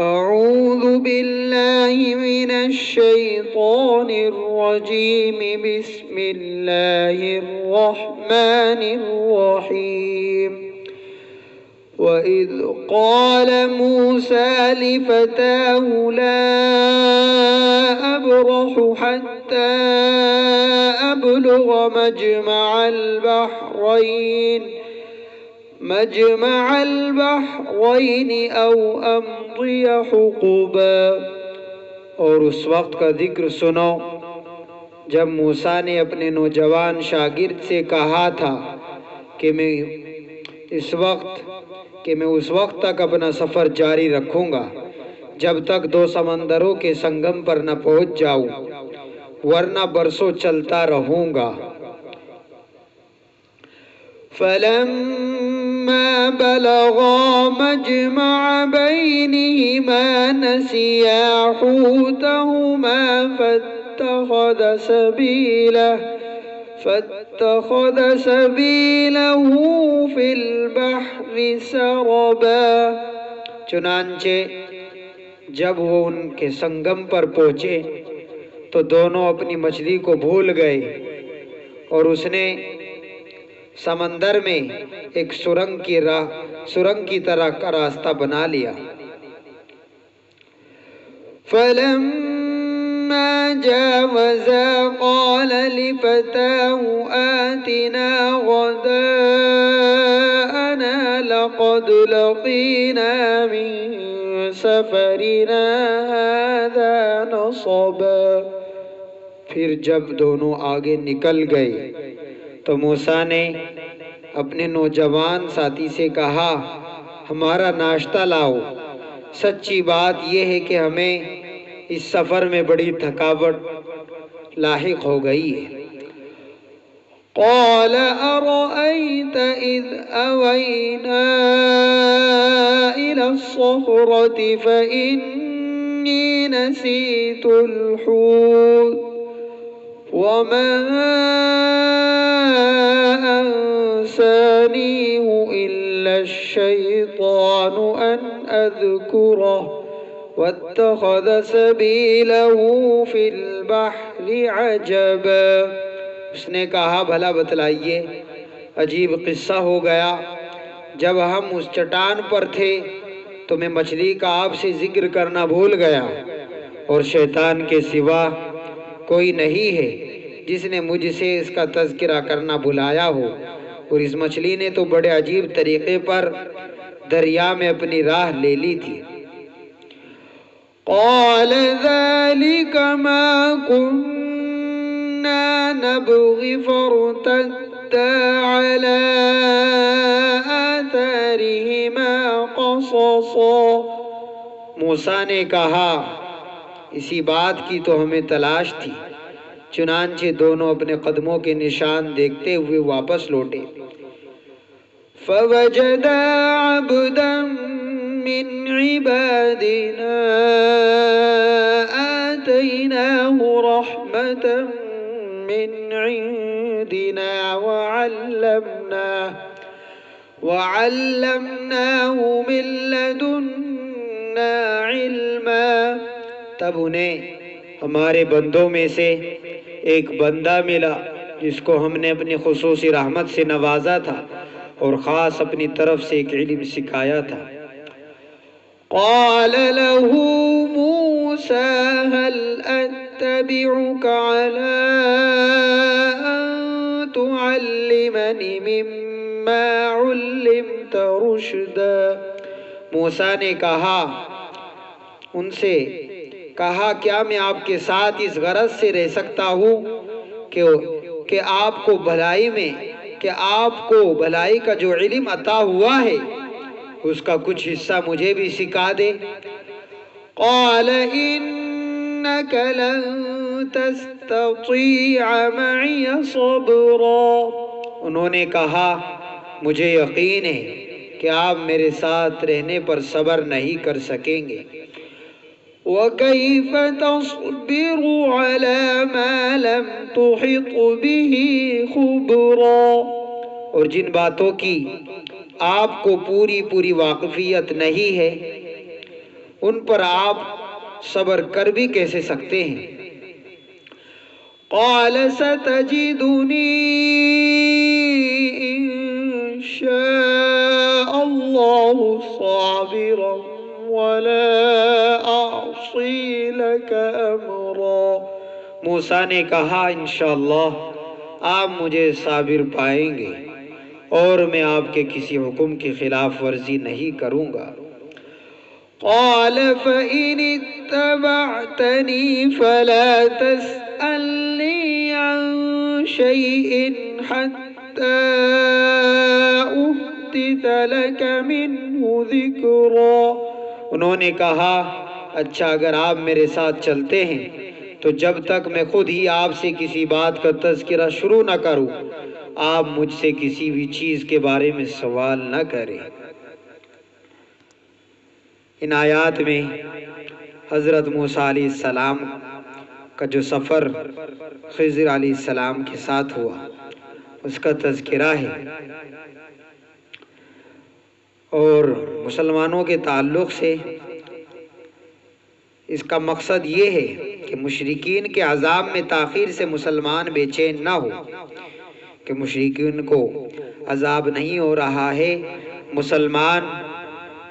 أعوذ بالله من الشيطان الرجيم بسم الله الرحمن الرحيم وإذ قال موسى لفتاه لا أبرح حتى أبلغ مجمع البحرين أو أمضي حقبا۔ اور اس وقت کا ذکر سنو جب موسیٰ نے اپنے نوجوان شاگرد سے کہا تھا کہ میں اس وقت تک اپنا سفر جاری رکھوں گا جب تک دو سمندروں کے سنگم پر نہ پہنچ جاؤں، ورنہ برسوں چلتا رہوں گا۔ فَلَمَّا بَلَغَا مَجْمَعَ بَيْنِهِمَا نَسِيَا حُوتَهُمَا فَاتَّخَذَ سَبِيلَهُ فِي الْبَحْرِ سَرَبًا۔ چنانچہ جب وہ ان کے سنگم پر پہنچے تو دونوں اپنی مچھلی کو بھول گئے اور اس نے سمندر میں ایک سرنگ کی طرح کا راستہ بنا لیا۔ فَلَمَّا جَاوَزَا قَالَ لِفَتَاهُ آتِنَا غَدَاءَنَا لَقَدْ لَقِينَا مِن سَفَرِنَا هَذَا نَصَبًا۔ پھر جب دونوں آگے نکل گئے تو موسیٰ نے اپنے نوجوان ساتھی سے کہا ہمارا ناشتہ لاؤ، سچی بات یہ ہے کہ ہمیں اس سفر میں بڑی تھکاوٹ لاحق ہو گئی ہے۔ قال أرأيت إذ أوينا إلى الصخرة فإني نسيت الحوت وما أنسانيه إلا الشيطان أن أذكره واتخذ سبيله في البحر عجبا۔ اس نے کہا بھلا بتلائیے، عجیب قصہ ہو گیا، جب ہم اس چٹان پر تھے تو میں مچھلی کا آپ سے ذکر کرنا بھول گیا، اور شیطان کے سوا کوئی نہیں ہے جس نے مجھ سے اس کا تذکرہ کرنا بھلایا ہو، اور اس مچھلی نے تو بڑے عجیب طریقے پر دریا میں اپنی راہ لے لی تھی۔ قال ذلك ما كنا نبغي فارتدا على آثارهما قصصا۔ موسیٰ نے کہا اسی بات کی تو ہمیں تلاش تھی، چنانچہ دونوں اپنے قدموں کے نشان دیکھتے ہوئے واپس لوٹے۔ فَوَجَدَا عَبْدًا مِّنْ عِبَادِنَا آتَيْنَاهُ رَحْمَةً مِّنْ عِنْدِنَا وَعَلَّمْنَاهُ مِن لَّدُنَّا عِلْمًا۔ تب انہیں ہمارے بندوں میں سے ایک بندہ ملا جس کو ہم نے اپنی خصوصی رحمت سے نوازا تھا اور خاص اپنی طرف سے ایک علم سکھایا تھا۔ قال له موسى هل أتبعك على أن تعلمني مما علمت رشدا۔ موسیٰ نے ان سے کہا کیا میں آپ کے ساتھ اس غرض سے رہ سکتا ہوں کہ آپ کو بھلائی کا جو علم عطا ہوا ہے اس کا کچھ حصہ مجھے بھی سکھا دے۔ قال إنك لن تستطيع معي صبرا۔ انہوں نے کہا مجھے یقین ہے کہ آپ میرے ساتھ رہنے پر صبر نہیں کر سکیں گے۔ وَكَيْفَ تَصْبِرُ عَلَى مَا لَمْ تُحِطْ بِهِ خُبْرًا۔ اور جن باتوں کی آپ کو پوری واقفیت نہیں ہے ان پر آپ صبر کر بھی کیسے سکتے ہیں؟ قال ستجدنی ان شاء اللہ صابرا ولا اعصی لک امرا۔ موسیٰ نے کہا انشاءاللہ آپ مجھے صابر پائیں گے اور میں آپ کے کسی حکم کی خلاف ورزی نہیں کروں گا۔ قال فإن اتبعتني فلا تسألني عن شيء حتى أحدث لك منه ذكرا۔ انہوں نے کہا اچھا اگر آپ میرے ساتھ چلتے ہیں تو جب تک میں خود ہی آپ سے کسی بات کا تذکرہ شروع نہ کروں آپ مجھ سے کسی بھی چیز کے بارے میں سوال نہ کریں۔ ان آیات میں حضرت موسیٰ علیہ السلام کا جو سفر خضر علیہ السلام کے ساتھ ہوا اس کا تذکرہ ہے، اور مسلمانوں کے تعلق سے اس کا مقصد یہ ہے کہ مشرکین کے عذاب میں تاخیر سے مسلمان بے چین نہ ہو، کہ مشرکین کو عذاب نہیں ہو رہا ہے مسلمان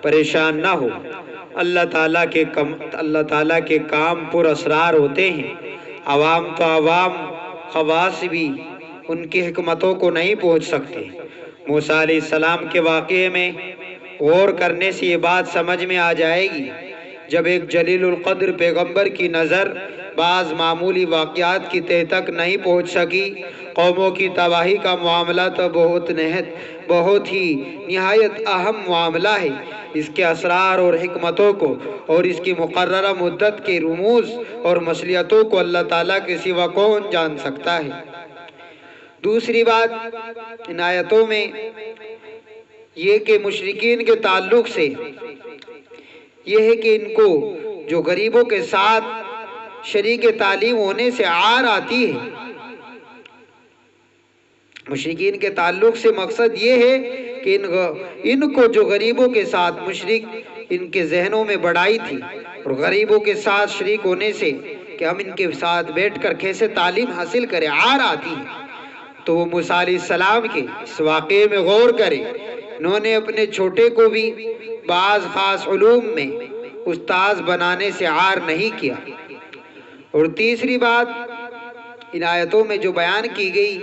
پریشان نہ ہو۔ اللہ تعالیٰ کے کام پر اسرار ہوتے ہیں، عوام تو عوام، خواص بھی ان کی حکمتوں کو نہیں پہنچ سکتے۔ موسیٰ علیہ السلام کے واقعے میں غور کرنے سے یہ بات سمجھ میں آ جائے گی، جب ایک جلیل القدر پیغمبر کی نظر بعض معمولی واقعات کی تہ تک نہیں پہنچ سکی، قوموں کی تباہی کا معاملہ تو بہت ہی نہایت اہم معاملہ ہے، اس کے اسرار اور حکمتوں کو اور اس کی مقررہ مدت کے رموز اور مصلحتوں کو اللہ تعالیٰ کے سوا کون جان سکتا ہے۔ دوسری بات ان آیتوں میں یہ کہ مشرکین کے تعلق سے یہ ہے کہ ان کو جو غریبوں کے ساتھ شریک تعلیم ہونے سے عار آتی ہے، مشرکین کے تعلق سے مقصد یہ ہے کہ ان کو جو غریبوں کے ساتھ مشرک ان کے ذہنوں میں بڑھائی تھی اور غریبوں کے ساتھ شریک ہونے سے کہ ہم ان کے ساتھ بیٹھ کر کیسے تعلیم حاصل کریں عار آتی ہے، تو وہ موسیٰ علیہ السلام کے اس واقعے میں غور کریں۔ انہوں نے اپنے چھوٹے کو بھی بعض خاص علوم میں استاذ بنانے سے عار نہیں کیا۔ اور تیسری بات ان آیتوں میں جو بیان کی گئی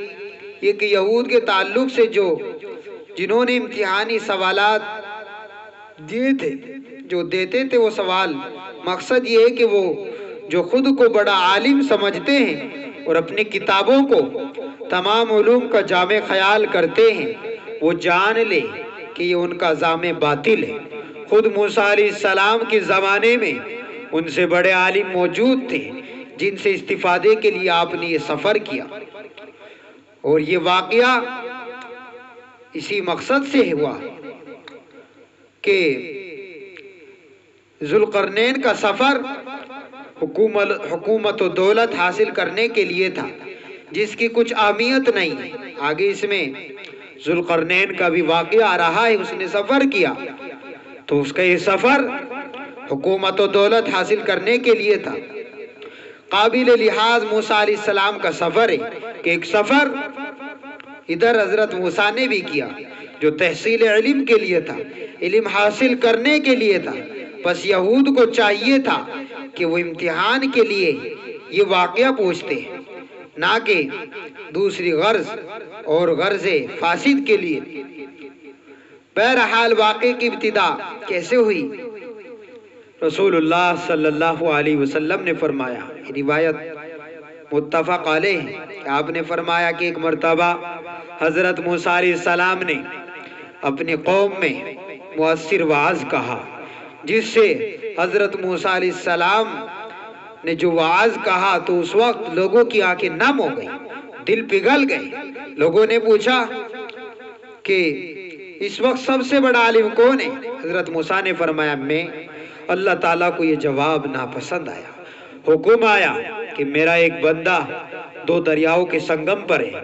یہ کہ یہود کے تعلق سے جنہوں نے امتحانی سوالات دیتے تھے وہ سوال، مقصد یہ ہے کہ وہ جو خود کو بڑا عالم سمجھتے ہیں اور اپنی کتابوں کو تمام علوم کا جامع خیال کرتے ہیں، وہ جان لے کہ یہ ان کا زعم باطل ہے۔ خود موسیٰ علیہ السلام کے زمانے میں ان سے بڑے عالم موجود تھے جن سے استفادے کے لیے آپ نے یہ سفر کیا، اور یہ واقعہ اسی مقصد سے ہوا کہ ذوالقرنین کا سفر حکومت و دولت حاصل کرنے کے لیے تھا جس کی کچھ اہمیت نہیں ہے۔ آگے اس میں ذوالقرنین کا بھی واقعہ آ رہا ہے، اس نے سفر کیا تو اس کا یہ سفر حکومت و دولت حاصل کرنے کے لیے تھا۔ قابل لحاظ موسیٰ علیہ السلام کا سفر ہے کہ ایک سفر ادھر حضرت موسیٰ نے بھی کیا جو تحصیل علم کے لیے تھا، علم حاصل کرنے کے لیے تھا، بس یہود کو چاہیے تھا کہ وہ امتحان کے لیے یہ واقعہ پوچھتے ہیں، نہ کہ دوسری غرض اور غرض فاسد کے لیے۔ بہرحال واقعے کی ابتدا کیسے ہوئی؟ رسول اللہ صلی اللہ علیہ وسلم نے فرمایا، روایت متفق علیہ ہے کہ آپ نے فرمایا کہ ایک مرتبہ حضرت موسیٰ علیہ السلام نے اپنی قوم میں مؤثر وعظ کہا، جس سے حضرت موسیٰ علیہ السلام نے جو وعظ کہا تو اس وقت لوگوں کی آنکھیں نم ہو گئی، دل پگھل گئے۔ لوگوں نے پوچھا کہ اس وقت سب سے بڑا عالم کون ہے؟ حضرت موسیٰ نے فرمایا میں۔ اللہ تعالیٰ کو یہ جواب ناپسند آیا، حکم آیا کہ میرا ایک بندہ 2 دریاؤں کے سنگم پر ہے،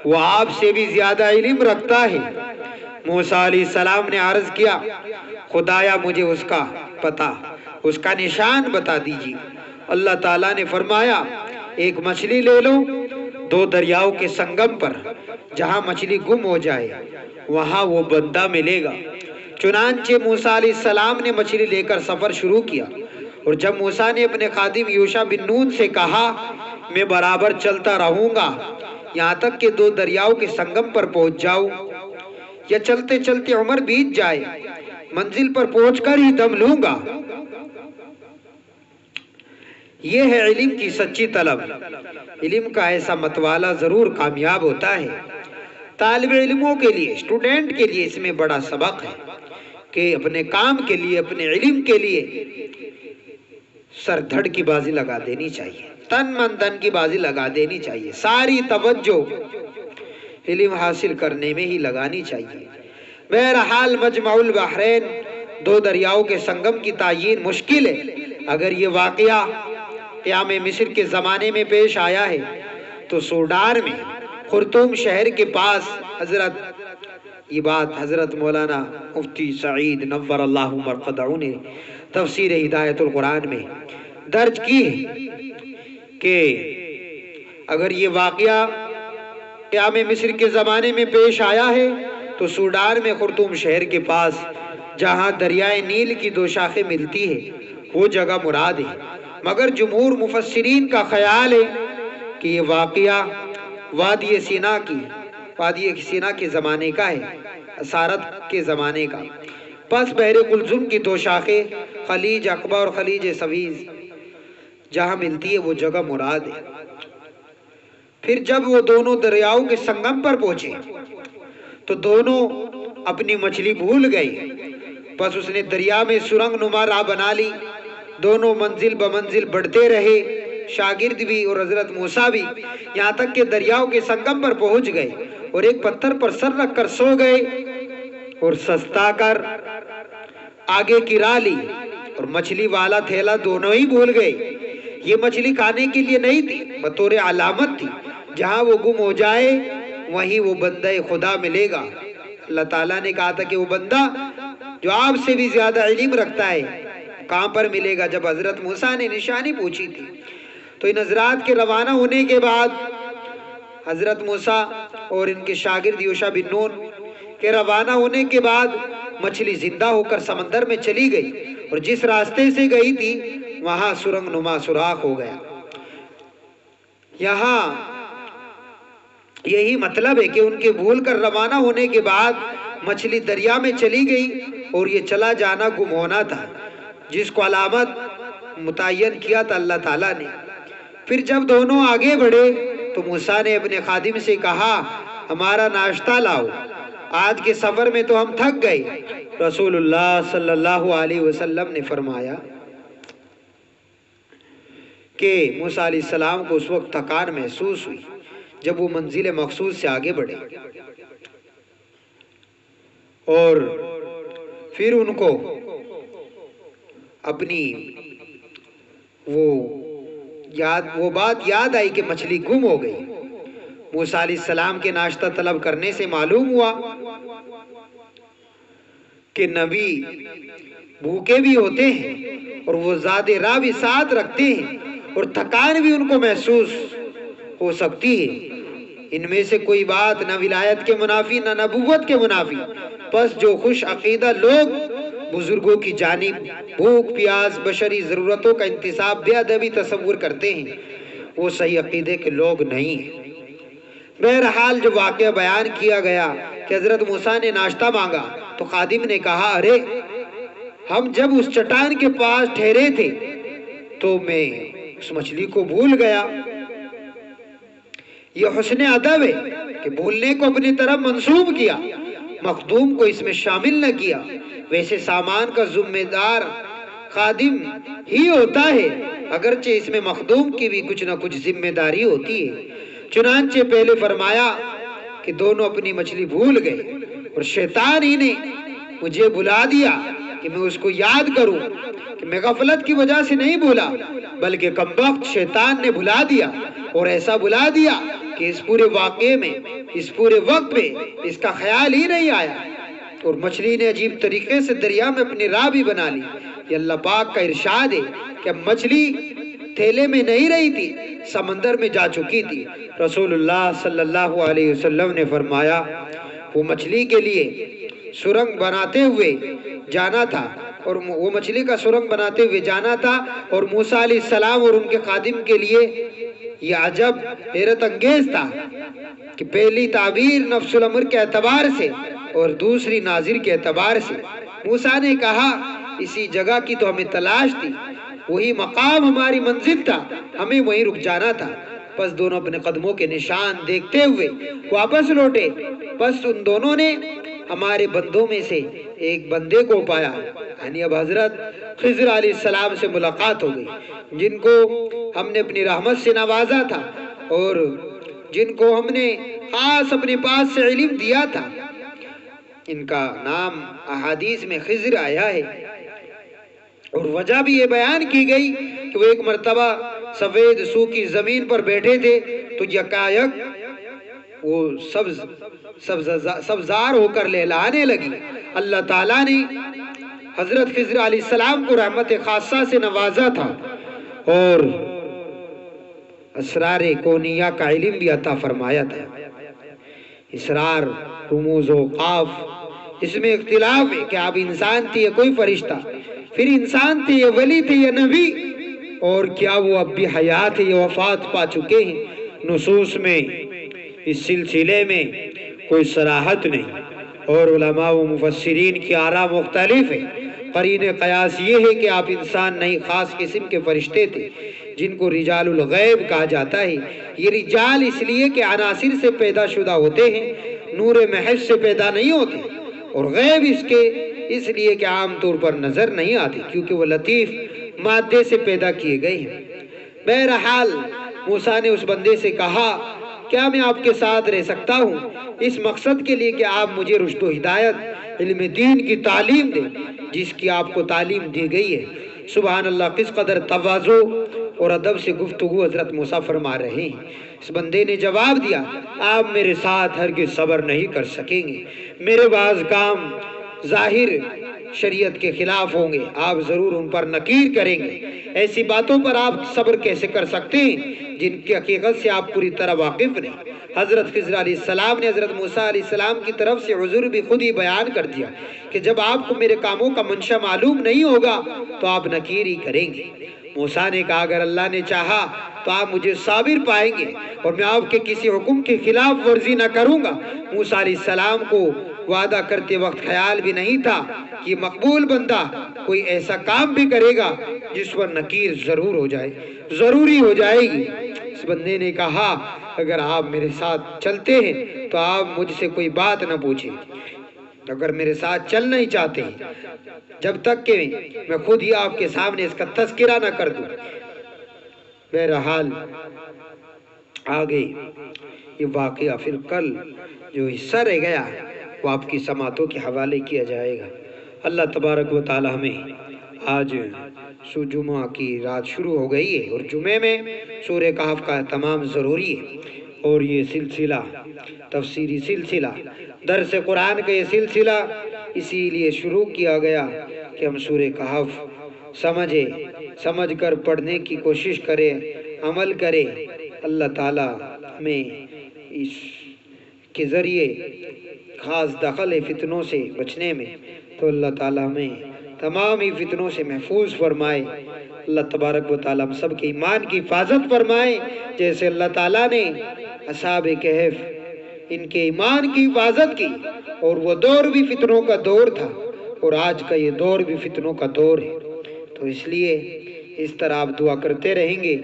وہ آپ سے بھی زیادہ علم رکھتا ہے۔ موسیٰ علیہ السلام نے عرض کیا خدایا مجھے اس کا پتہ اس کا نشان بتا دیجیے۔ اللہ تعالیٰ نے فرمایا ایک مچھلی لے لو، دو دریاؤں کے سنگم پر جہاں مچھلی گم ہو جائے وہاں وہ بندہ ملے گا۔ چنانچہ موسیٰ علیہ السلام نے مچھلی لے کر سفر شروع کیا، اور جب موسیٰ نے اپنے خادم یوشع بن نون سے کہا میں برابر چلتا رہوں گا یہاں تک کہ دو دریاؤں کے سنگم پر پہنچ جاؤں، یا چلتے چلتے عمر بیت جائے، منزل پر پہنچ کر ہی دم لوں گا، یہ ہے علم کی سچی طلب۔ علم کا ایسا متوالا ضرور کامیاب ہوتا ہے۔ طالب علموں کے لیے، اسٹوڈنٹ کے لیے اس میں بڑا سبق ہے کہ اپنے کام کے لیے، اپنے علم کے لیے سر دھڑ کی بازی لگا دینی چاہیے، تن من دھن کی بازی لگا دینی چاہیے، ساری توجہ علم حاصل کرنے میں ہی لگانی چاہیے۔ بہرحال مجمع البحرین، دو دریاؤں کے سنگم کی تعیین مشکل ہے۔ اگر یہ واقعہ قیام مصر کے زمانے میں پیش آیا ہے تو سوڈان میں خرطوم شہر کے پاس یہ بات حضرت مولانا مفتی سعید نور اللہ مرقدہ نے تفسیر ہدایت القرآن میں درج کی ہے کہ اگر یہ واقعہ قیام مصر کے زمانے میں پیش آیا ہے تو سوڈان میں خرطوم شہر کے پاس جہاں دریائے نیل کی دو شاخیں ملتی ہے وہ جگہ مراد ہے، مگر جمہور مفسرین کا خیال ہے کہ یہ واقعہ وادی سینا کے زمانے کا ہے، اسارت کے زمانے کا۔ پس بحر قلزم کی دو شاخیں خلیج عقبہ اور خلیج سویز جہاں ملتی ہے وہ جگہ مراد ہے۔ پھر جب وہ دونوں دریاؤں کے سنگم پر پہنچے تو دونوں اپنی مچھلی بھول گئے، پس اس نے دریا میں سرنگ نما راہ بنا لی، دونوں منزل بمنزل بڑھتے رہے، شاگرد بھی اور حضرت موسیٰ بھی، یہاں تک کہ دریاؤں کے سنگم پر پہنچ گئے اور ایک پتھر پر سر رکھ کر سو گئے اور سستا کر آگے کی راہ لی، اور مچھلی والا تھیلا دونوں ہی بھول گئے۔ یہ مچھلی کھانے کے لیے نہیں تھی، بطور علامت تھی، جہاں وہ گم ہو جائے وہیں وہ بندہ خدا ملے گا۔ اللہ تعالیٰ نے کہا تھا کہ وہ بندہ جو آپ سے بھی زیادہ علم رکھتا ہے کہاں پر ملے گا۔ جب حضرت موسیٰ نے نشانی پوچھی تھی تو ان حضرات کے روانہ ہونے کے بعد حضرت موسیٰ اور ان کے شاگرد یوشع بن نون کے روانہ ہونے کے بعد مچھلی زندہ ہو کر سمندر میں چلی گئی، اور جس راستے سے گئی تھی وہاں سرنگ نما سوراخ ہو گیا۔ یہاں یہی مطلب ہے کہ ان کے بھول کر روانہ ہونے کے بعد مچھلی دریا میں چلی گئی، اور یہ چلا جانا گم ہونا تھا جس کو علامت متعین کیا تھا اللہ تعالیٰ نے۔ پھر جب دونوں آگے بڑھے تو موسیٰ نے اپنے خادم سے کہا ہمارا ناشتہ لاؤ، آج کے سفر میں تو ہم تھک گئے۔ رسول اللہ صلی اللہ علیہ وسلم نے فرمایا کہ موسیٰ علیہ السلام کو اس وقت تھکان محسوس ہوئی جب وہ منزل مخصوص سے آگے بڑھے، اور پھر ان کو اپنی وہ بات یاد آئی کہ مچھلی گم ہو گئی۔ موسیٰ علیہ السلام کے ناشتہ طلب کرنے سے معلوم ہوا کہ نبی بھوکے بھی ہوتے ہیں اور وہ زاد راہ بھی ساتھ رکھتے ہیں، اور تھکان بھی ان کو محسوس ہو سکتی ہے۔ ان میں سے کوئی بات نہ ولایت کے منافی نہ نبوت کے منافی، پس جو خوش عقیدہ لوگ بزرگوں کی جانب بھوک پیاس بشری ضرورتوں کا انتصاب بے ادبی تصور کرتے ہیں وہ صحیح عقیدے کے لوگ نہیں ہیں۔ بہرحال جو واقعہ بیان کیا گیا کہ حضرت موسیٰ نے ناشتہ مانگا تو خادم نے کہا ارے ہم جب اس چٹان کے پاس ٹھہرے تھے تو میں اس مچھلی کو بھول گیا۔ یہ حسن ادب ہے کہ بھولنے کو اپنی طرف منسوب کیا، مخدوم کو اس میں شامل نہ کیا۔ ویسے سامان کا ذمہ دار خادم ہی ہوتا ہے، اگرچہ اس میں مخدوم کی بھی کچھ نہ کچھ ذمہ داری ہوتی ہے۔ چنانچہ پہلے فرمایا کہ دونوں اپنی مچھلی بھول گئے، اور شیطان ہی نے مجھے بلا دیا کہ میں اس کو یاد کروں، کہ میں غفلت کی وجہ سے نہیں بھولا بلکہ کمبخت شیطان نے بلا دیا، اور ایسا بلا دیا کہ اس پورے واقعے میں اس پورے وقت پہ اس کا خیال ہی نہیں آیا، اور مچھلی نے عجیب طریقے سے دریا میں اپنی راہ بھی بنا لی۔ یہ اللہ پاک کا ارشاد ہے کہ مچھلی تھیلے میں نہیں رہی تھی، سمندر میں جا چکی تھی۔ رسول اللہ صلی اللہ علیہ وسلم نے فرمایا وہ مچھلی کے لیے سرنگ بناتے ہوئے جانا تھا، اور وہ مچھلی کا سرنگ بناتے ہوئے جانا تھا، اور موسیٰ علیہ السلام اور ان کے خادم کے لیے یہ عجب حیرت انگیز تھا کہ پہلی تعبیر نفس الامر کے اعتبار سے اور دوسری ناظر کے اعتبار سے۔ موسیٰ نے کہا اسی جگہ کی تو ہمیں تلاش تھی، وہی مقام ہماری منزل تھا، ہمیں وہیں رک جانا تھا۔ پس دونوں اپنے قدموں کے نشان دیکھتے ہوئے واپس لوٹے۔ پس ان دونوں نے ہمارے بندوں میں سے ایک بندے کو پایا، یعنی اب حضرت خضر علیہ السلام سے ملاقات ہو گئی، جن کو ہم نے اپنی رحمت سے نوازا تھا اور جن کو ہم نے خاص اپنے پاس سے علم دیا تھا۔ ان کا نام احادیث میں خضر آیا ہے، اور وجہ بھی یہ بیان کی گئی کہ وہ ایک مرتبہ سفید سوکی زمین پر بیٹھے تھے تو یکایک وہ سبزار ہو کر لہلانے لگی۔ اللہ تعالیٰ نے حضرت خضر علیہ السلام کو رحمت خاصہ سے نوازا تھا اور اسرار کونیہ کا علم بھی عطا فرمایا تھا۔ اسرار رموز و قاف اس میں اختلاف ہے کہ آپ انسان تھے یا کوئی فرشتہ، پھر انسان تھے یا ولی تھے یا نبی، اور کیا وہ اب بھی حیات ہے یا وفات پا چکے ہیں۔ نصوص میں اس سلسلے میں کوئی صراحت نہیں، اور علماء و مفسرین کی آراء مختلف ہے۔ قرین قیاس یہ ہے کہ آپ انسان نہیں، خاص قسم کے فرشتے تھے جن کو رجال الغیب کہا جاتا ہے۔ یہ رجال اس لیے کہ عناصر سے پیدا شدہ ہوتے ہیں، نور محض سے پیدا نہیں ہوتے، اور غیب اس لیے کہ عام طور پر نظر نہیں آتے کیونکہ وہ لطیف مادے سے پیدا کیے گئے ہیں۔ بہرحال موسیٰ نے اس بندے سے کہا کیا میں آپ کے ساتھ رہ سکتا ہوں، اس مقصد کے لیے کہ آپ مجھے رشد و ہدایت علم دین کی تعلیم دیں جس کی آپ کو تعلیم دی گئی ہے۔ سبحان اللہ، کس قدر تواضع اور ادب سے گفتگو حضرت موسیٰ فرما رہے ہیں۔ اس بندے نے جواب دیا آپ میرے ساتھ ہرگز صبر نہیں کر سکیں گے، میرے بعض کام ظاہر شریعت کے خلاف ہوں گے، آپ ضرور ان پر نکیر کریں گے۔ ایسی باتوں پر آپ صبر کیسے کر سکتے ہیں جن کی حقیقت سے آپ پوری طرح واقف نہیں۔ حضرت خضر علیہ السلام نے حضرت موسیٰ علیہ السلام کی طرف سے عذر بھی خود ہی بیان کر دیا کہ جب آپ کو میرے کاموں کا منشا معلوم نہیں ہوگا تو آپ نکیر ہی کریں گے۔ موسیٰ نے کہا اگر اللہ نے چاہا تو آپ مجھے صابر پائیں گے اور میں آپ کے کسی حکم کے خلاف ورزی نہ کروں گا۔ موسیٰ علیہ السلام کو وعدہ کرتے وقت خیال بھی نہیں تھا کہ مقبول بندہ کوئی ایسا کام بھی کرے گا جس پر نکیر ضرور ہو جائے، ضروری ہو جائے گی۔ اس بندے نے کہا اگر آپ میرے ساتھ چلتے ہیں تو آپ مجھ سے کوئی بات نہ پوچھیں، اگر میرے ساتھ چلنا ہی چاہتے ہیں جب تک کہ میں خود ہی آپ کے سامنے اس کا تذکرہ نہ کر دوں۔ بہرحال آگے یہ واقعہ پھر کل جو حصہ رہ گیا وہ آپ کی سماعتوں کے حوالے کیا جائے گا۔ اللہ تبارک و تعالی ہمیں آج جمعہ کی رات شروع ہو گئی ہے اور جمعے میں سورہ کہف کا اہتمام ضروری ہے، اور یہ سلسلہ تفسیری سلسلہ درس قرآن کا یہ سلسلہ اسی لیے شروع کیا گیا کہ ہم سورہ کہف سمجھ کر پڑھنے کی کوشش کریں، عمل کریں۔ اللہ تعالیٰ ہمیں اس کے ذریعے خاص دخل فتنوں سے بچنے میں تو اللہ تعالیٰ ہمیں تمام ہی فتنوں سے محفوظ فرمائے۔ اللہ تبارک و تعالیٰ ہم سب کے ایمان کی حفاظت فرمائے، جیسے اللہ تعالیٰ نے اصحاب کہف ان کے ایمان کی حفاظت کی، اور وہ دور بھی فتنوں کا دور تھا اور آج کا یہ دور بھی فتنوں کا دور ہے۔ تو اس لیے اس طرح آپ دعا کرتے رہیں گے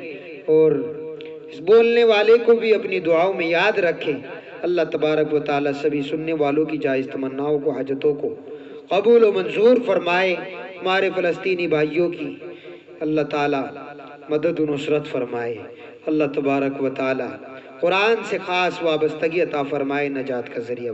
اور اس بولنے والے کو بھی اپنی دعاؤں میں یاد رکھیں۔ اللہ تبارک و تعالیٰ سبھی سننے والوں کی جائز تمناؤں کو، حاجتوں کو قبول و منظور فرمائے۔ ہمارے فلسطینی بھائیوں کی اللہ تعالیٰ مدد و نصرت فرمائے۔ اللہ تبارک و تعالیٰ قرآن سے خاص وابستگی عطا فرمائے، نجات کا ذریعہ